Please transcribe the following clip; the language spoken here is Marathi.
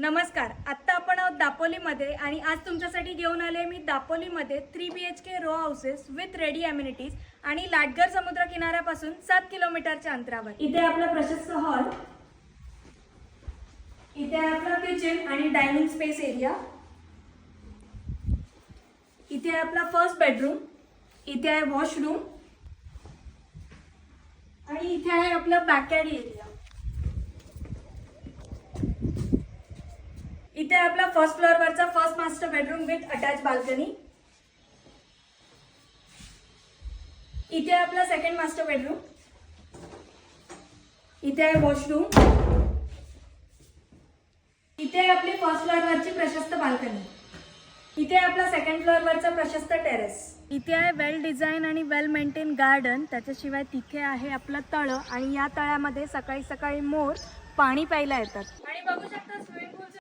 नमस्कार. आत्ता आपण आहोत दापोलीमध्ये आणि आज तुमच्यासाठी घेऊन आले मी दापोलीमध्ये 3 BHK row houses with ready amenities आणि लाटघर समुद्र किनाऱ्यापासून 7 किलोमीटरच्या अंतरावर. इथे आपला प्रशस्त हॉल, इथे आहे आपला किचन आणि डायनिंग स्पेस एरिया, इथे आहे आपला फर्स्ट बेडरूम, इथे आहे वॉशरूम आणि इथे आहे आपला बॅकयार्ड एरिया. इथे आपला फर्स्ट फ्लोअर वरचा first master bedroom with attach balcony. इथे आपला सेकंड मास्टर बेडरूम, इथे आहे वॉशरूम, इथे आपली फर्स्ट फ्लोअर वरची प्रशस्त बाल्कनी, इथे आपला सेकंड फ्लोअर वरचा प्रशस्त टेरेस. इथे आहे वेल डिझाईन आणि वेल मेंटेन गार्डन. त्याच्याशिवाय तिथे आहे आपलं तळ आणि या तळ्यामध्ये सकाळी सकाळी मोर पाणी प्यायला येतात आणि बघू शकता स्विमिंग